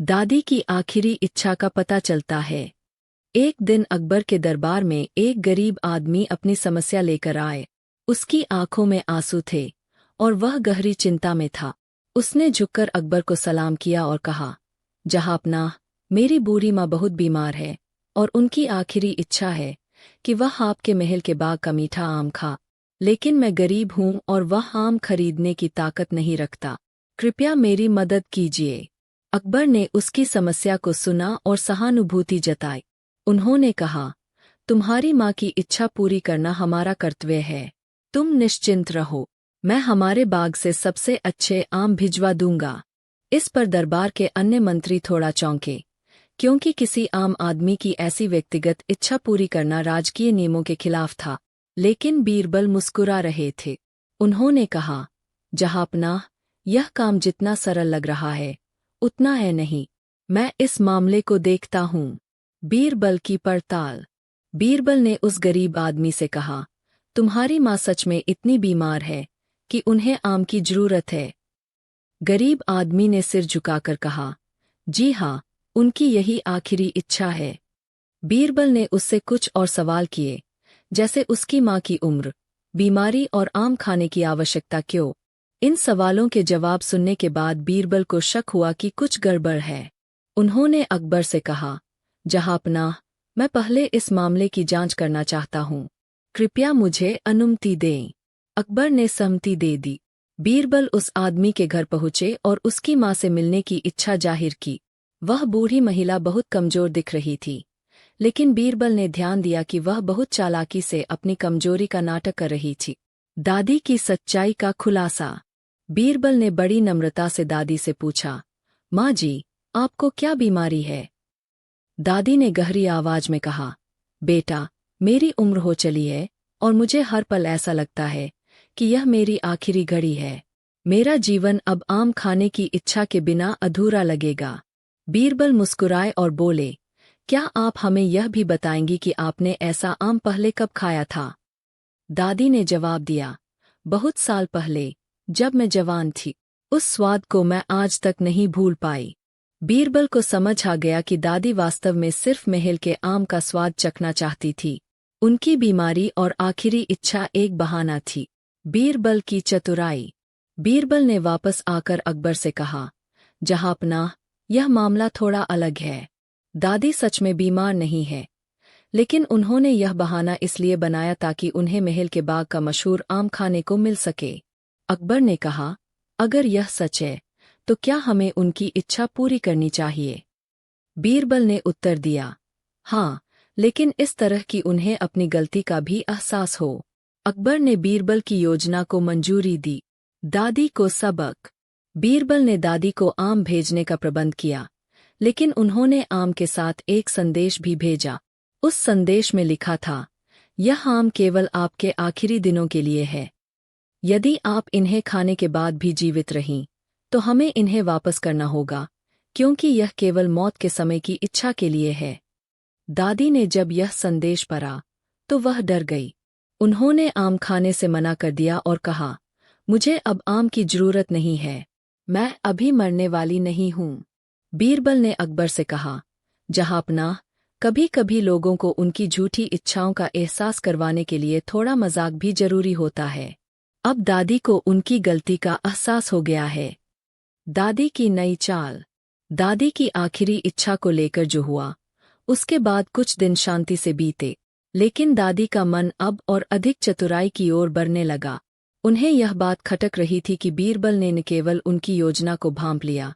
दादी की आखिरी इच्छा का पता चलता है। एक दिन अकबर के दरबार में एक गरीब आदमी अपनी समस्या लेकर आए। उसकी आंखों में आंसू थे और वह गहरी चिंता में था। उसने झुककर अकबर को सलाम किया और कहा, जहांपनाह, मेरी बूढ़ी माँ बहुत बीमार है और उनकी आखिरी इच्छा है कि वह आपके महल के बाग का मीठा आम खा, लेकिन मैं गरीब हूँ और वह आम खरीदने की ताकत नहीं रखता। कृपया मेरी मदद कीजिए। अकबर ने उसकी समस्या को सुना और सहानुभूति जताई। उन्होंने कहा, तुम्हारी माँ की इच्छा पूरी करना हमारा कर्तव्य है। तुम निश्चिंत रहो, मैं हमारे बाग से सबसे अच्छे आम भिजवा दूंगा। इस पर दरबार के अन्य मंत्री थोड़ा चौंके, क्योंकि किसी आम आदमी की ऐसी व्यक्तिगत इच्छा पूरी करना राजकीय नियमों के खिलाफ था। लेकिन बीरबल मुस्कुरा रहे थे। उन्होंने कहा, जहांपनाह, यह काम जितना सरल लग रहा है उतना है नहीं। मैं इस मामले को देखता हूँ। बीरबल की पड़ताल। बीरबल ने उस गरीब आदमी से कहा, तुम्हारी माँ सच में इतनी बीमार है कि उन्हें आम की जरूरत है? गरीब आदमी ने सिर झुकाकर कहा, जी हाँ, उनकी यही आखिरी इच्छा है। बीरबल ने उससे कुछ और सवाल किए, जैसे उसकी माँ की उम्र, बीमारी और आम खाने की आवश्यकता क्यों। इन सवालों के जवाब सुनने के बाद बीरबल को शक हुआ कि कुछ गड़बड़ है। उन्होंने अकबर से कहा, जहांपनाह, मैं पहले इस मामले की जांच करना चाहता हूँ। कृपया मुझे अनुमति दें। अकबर ने सहमति दे दी। बीरबल उस आदमी के घर पहुँचे और उसकी माँ से मिलने की इच्छा जाहिर की। वह बूढ़ी महिला बहुत कमजोर दिख रही थी, लेकिन बीरबल ने ध्यान दिया कि वह बहुत चालाकी से अपनी कमजोरी का नाटक कर रही थी। दादी की सच्चाई का खुलासा। बीरबल ने बड़ी नम्रता से दादी से पूछा, माँ जी, आपको क्या बीमारी है? दादी ने गहरी आवाज में कहा, बेटा, मेरी उम्र हो चली है और मुझे हर पल ऐसा लगता है कि यह मेरी आखिरी घड़ी है। मेरा जीवन अब आम खाने की इच्छा के बिना अधूरा लगेगा। बीरबल मुस्कुराए और बोले, क्या आप हमें यह भी बताएंगी कि आपने ऐसा आम पहले कब खाया था? दादी ने जवाब दिया, बहुत साल पहले, जब मैं जवान थी। उस स्वाद को मैं आज तक नहीं भूल पाई। बीरबल को समझ आ गया कि दादी वास्तव में सिर्फ महल के आम का स्वाद चखना चाहती थी। उनकी बीमारी और आखिरी इच्छा एक बहाना थी। बीरबल की चतुराई। बीरबल ने वापस आकर अकबर से कहा, जहांपनाह, यह मामला थोड़ा अलग है। दादी सच में बीमार नहीं है, लेकिन उन्होंने यह बहाना इसलिए बनाया ताकि उन्हें महल के बाग का मशहूर आम खाने को मिल सके। अकबर ने कहा, अगर यह सच है तो क्या हमें उनकी इच्छा पूरी करनी चाहिए? बीरबल ने उत्तर दिया, हाँ, लेकिन इस तरह कि उन्हें अपनी गलती का भी एहसास हो। अकबर ने बीरबल की योजना को मंजूरी दी। दादी को सबक। बीरबल ने दादी को आम भेजने का प्रबंध किया, लेकिन उन्होंने आम के साथ एक संदेश भी भेजा। उस संदेश में लिखा था, यह आम केवल आपके आखिरी दिनों के लिए है। यदि आप इन्हें खाने के बाद भी जीवित रहीं, तो हमें इन्हें वापस करना होगा, क्योंकि यह केवल मौत के समय की इच्छा के लिए है। दादी ने जब यह संदेश पढ़ा, तो वह डर गई। उन्होंने आम खाने से मना कर दिया और कहा, मुझे अब आम की जरूरत नहीं है, मैं अभी मरने वाली नहीं हूँ। बीरबल ने अकबर से कहा, जहांपनाह, कभी कभी लोगों को उनकी झूठी इच्छाओं का एहसास करवाने के लिए थोड़ा मजाक भी जरूरी होता है। अब दादी को उनकी गलती का एहसास हो गया है। दादी की नई चाल। दादी की आखिरी इच्छा को लेकर जो हुआ, उसके बाद कुछ दिन शांति से बीते, लेकिन दादी का मन अब और अधिक चतुराई की ओर बढ़ने लगा। उन्हें यह बात खटक रही थी कि बीरबल ने न केवल उनकी योजना को भांप लिया,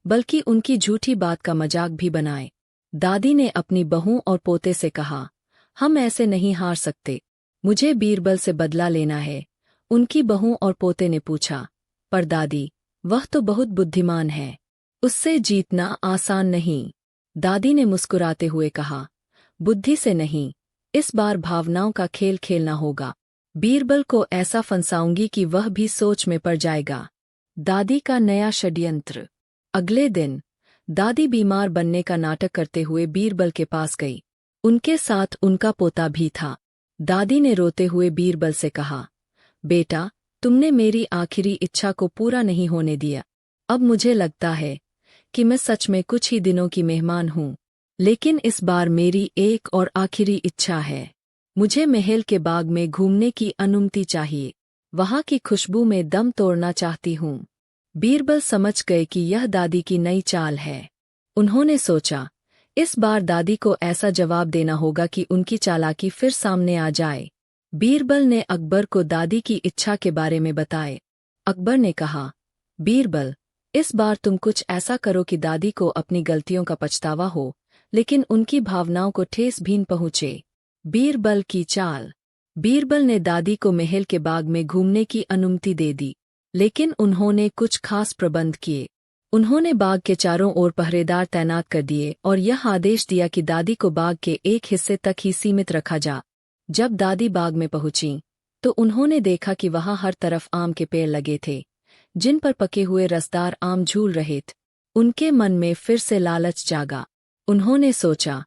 बल्कि उनकी झूठी बात का मजाक भी बनाए। दादी ने अपनी बहू और पोते से कहा, हम ऐसे नहीं हार सकते, मुझे बीरबल से बदला लेना है। उनकी बहू और पोते ने पूछा, पर दादी, वह तो बहुत बुद्धिमान है, उससे जीतना आसान नहीं। दादी ने मुस्कुराते हुए कहा, बुद्धि से नहीं, इस बार भावनाओं का खेल खेलना होगा। बीरबल को ऐसा फंसाऊंगी कि वह भी सोच में पड़ जाएगा। दादी का नया षड्यंत्र। अगले दिन दादी बीमार बनने का नाटक करते हुए बीरबल के पास गई। उनके साथ उनका पोता भी था। दादी ने रोते हुए बीरबल से कहा, बेटा, तुमने मेरी आखिरी इच्छा को पूरा नहीं होने दिया। अब मुझे लगता है कि मैं सच में कुछ ही दिनों की मेहमान हूँ, लेकिन इस बार मेरी एक और आखिरी इच्छा है। मुझे महल के बाग में घूमने की अनुमति चाहिए। वहाँ की खुशबू में दम तोड़ना चाहती हूँ। बीरबल समझ गए कि यह दादी की नई चाल है। उन्होंने सोचा, इस बार दादी को ऐसा जवाब देना होगा कि उनकी चालाकी फिर सामने आ जाए। बीरबल ने अकबर को दादी की इच्छा के बारे में बताए। अकबर ने कहा, बीरबल, इस बार तुम कुछ ऐसा करो कि दादी को अपनी गलतियों का पछतावा हो, लेकिन उनकी भावनाओं को ठेस भी न पहुँचे। बीरबल की चाल। बीरबल ने दादी को महल के बाग में घूमने की अनुमति दे दी, लेकिन उन्होंने कुछ खास प्रबंध किए। उन्होंने बाग के चारों ओर पहरेदार तैनात कर दिए और यह आदेश दिया कि दादी को बाग के एक हिस्से तक ही सीमित रखा जा। जब दादी बाग में पहुंची, तो उन्होंने देखा कि वहां हर तरफ आम के पेड़ लगे थे, जिन पर पके हुए रसदार आम झूल रहे थे। उनके मन में फिर से लालच जागा। उन्होंने सोचा,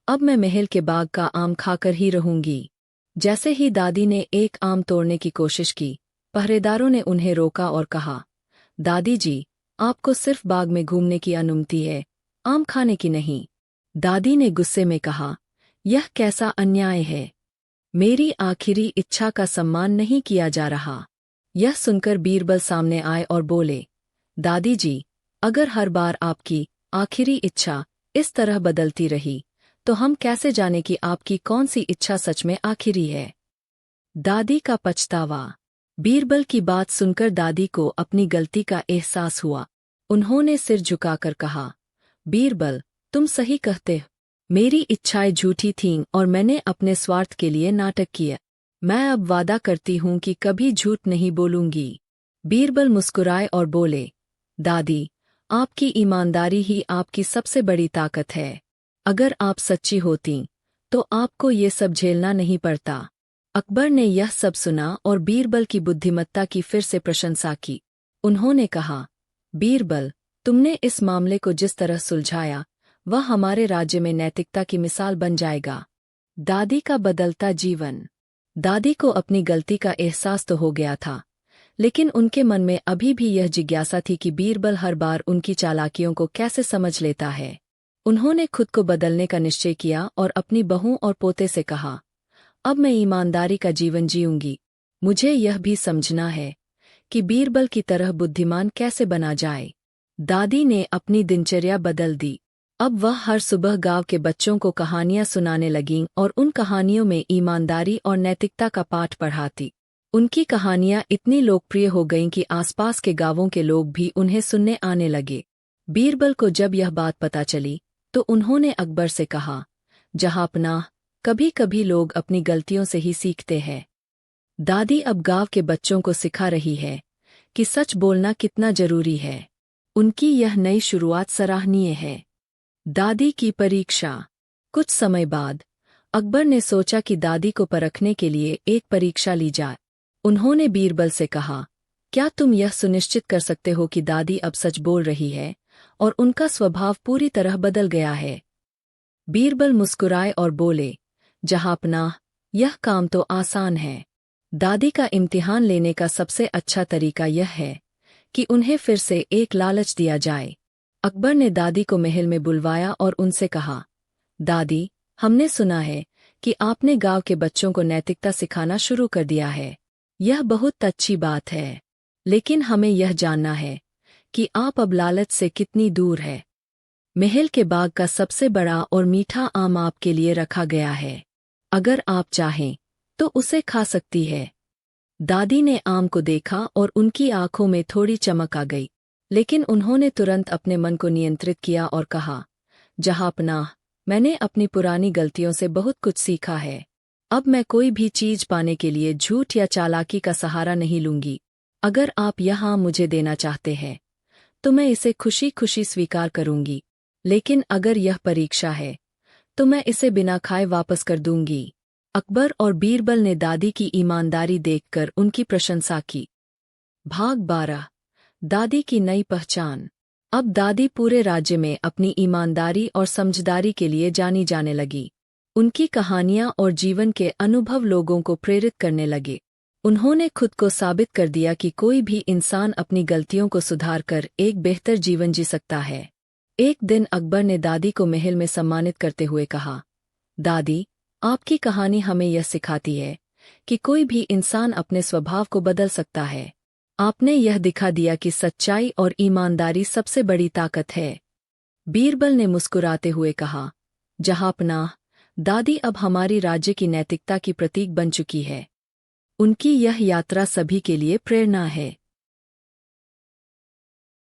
अब मैं महल के बाग का आम खाकर ही रहूंगी। जैसे ही दादी ने एक आम तोड़ने की कोशिश की, पहरेदारों ने उन्हें रोका और कहा, दादी जी, आपको सिर्फ बाग में घूमने की अनुमति है, आम खाने की नहीं। दादी ने गुस्से में कहा, यह कैसा अन्याय है। मेरी आखिरी इच्छा का सम्मान नहीं किया जा रहा। यह सुनकर बीरबल सामने आए और बोले, दादी जी, अगर हर बार आपकी आखिरी इच्छा इस तरह बदलती रही, तो हम कैसे जाने कि आपकी कौन सी इच्छा सच में आखिरी है। दादी का पछतावा। बीरबल की बात सुनकर दादी को अपनी गलती का एहसास हुआ। उन्होंने सिर झुकाकर कहा, बीरबल, तुम सही कहते हो। मेरी इच्छाएं झूठी थीं और मैंने अपने स्वार्थ के लिए नाटक किया। मैं अब वादा करती हूं कि कभी झूठ नहीं बोलूंगी। बीरबल मुस्कुराए और बोले, दादी, आपकी ईमानदारी ही आपकी सबसे बड़ी ताकत है। अगर आप सच्ची होती, तो आपको ये सब झेलना नहीं पड़ता। अकबर ने यह सब सुना और बीरबल की बुद्धिमत्ता की फिर से प्रशंसा की। उन्होंने कहा, बीरबल, तुमने इस मामले को जिस तरह सुलझाया, वह हमारे राज्य में नैतिकता की मिसाल बन जाएगा। दादी का बदलता जीवन। दादी को अपनी गलती का एहसास तो हो गया था, लेकिन उनके मन में अभी भी यह जिज्ञासा थी कि बीरबल हर बार उनकी चालाकियों को कैसे समझ लेता है। उन्होंने खुद को बदलने का निश्चय किया और अपनी बहू और पोते से कहा, अब मैं ईमानदारी का जीवन जीऊंगी। मुझे यह भी समझना है कि बीरबल की तरह बुद्धिमान कैसे बना जाए। दादी ने अपनी दिनचर्या बदल दी। अब वह हर सुबह गांव के बच्चों को कहानियां सुनाने लगीं और उन कहानियों में ईमानदारी और नैतिकता का पाठ पढ़ाती। उनकी कहानियां इतनी लोकप्रिय हो गईं कि आसपास के गांवों के लोग भी उन्हें सुनने आने लगे। बीरबल को जब यह बात पता चली, तो उन्होंने अकबर से कहा, जहांपनाह, कभी कभी लोग अपनी गलतियों से ही सीखते हैं। दादी अब गांव के बच्चों को सिखा रही है कि सच बोलना कितना जरूरी है। उनकी यह नई शुरुआत सराहनीय है। दादी की परीक्षा। कुछ समय बाद अकबर ने सोचा कि दादी को परखने के लिए एक परीक्षा ली जाए। उन्होंने बीरबल से कहा, क्या तुम यह सुनिश्चित कर सकते हो कि दादी अब सच बोल रही है और उनका स्वभाव पूरी तरह बदल गया है। बीरबल मुस्कुराए और बोले, जहांपनाह, यह काम तो आसान है। दादी का इम्तिहान लेने का सबसे अच्छा तरीका यह है कि उन्हें फिर से एक लालच दिया जाए। अकबर ने दादी को महल में बुलवाया और उनसे कहा, दादी, हमने सुना है कि आपने गांव के बच्चों को नैतिकता सिखाना शुरू कर दिया है। यह बहुत अच्छी बात है, लेकिन हमें यह जानना है कि आप अब लालच से कितनी दूर है। महल के बाग का सबसे बड़ा और मीठा आम आपके लिए रखा गया है। अगर आप चाहें तो उसे खा सकती है। दादी ने आम को देखा और उनकी आंखों में थोड़ी चमक आ गई, लेकिन उन्होंने तुरंत अपने मन को नियंत्रित किया और कहा, जहांपनाह, मैंने अपनी पुरानी गलतियों से बहुत कुछ सीखा है। अब मैं कोई भी चीज पाने के लिए झूठ या चालाकी का सहारा नहीं लूंगी। अगर आप यह आम मुझे देना चाहते हैं, तो मैं इसे खुशी खुशी स्वीकार करूंगी, लेकिन अगर यह परीक्षा है, तो मैं इसे बिना खाए वापस कर दूंगी। अकबर और बीरबल ने दादी की ईमानदारी देखकर उनकी प्रशंसा की। भाग 12। दादी की नई पहचान। अब दादी पूरे राज्य में अपनी ईमानदारी और समझदारी के लिए जानी जाने लगी। उनकी कहानियां और जीवन के अनुभव लोगों को प्रेरित करने लगे। उन्होंने खुद को साबित कर दिया कि कोई भी इंसान अपनी गलतियों को सुधार कर एक बेहतर जीवन जी सकता है। एक दिन अकबर ने दादी को महल में सम्मानित करते हुए कहा, दादी, आपकी कहानी हमें यह सिखाती है कि कोई भी इंसान अपने स्वभाव को बदल सकता है। आपने यह दिखा दिया कि सच्चाई और ईमानदारी सबसे बड़ी ताकत है। बीरबल ने मुस्कुराते हुए कहा, जहांपनाह, दादी अब हमारी राज्य की नैतिकता की प्रतीक बन चुकी है। उनकी यह यात्रा सभी के लिए प्रेरणा है।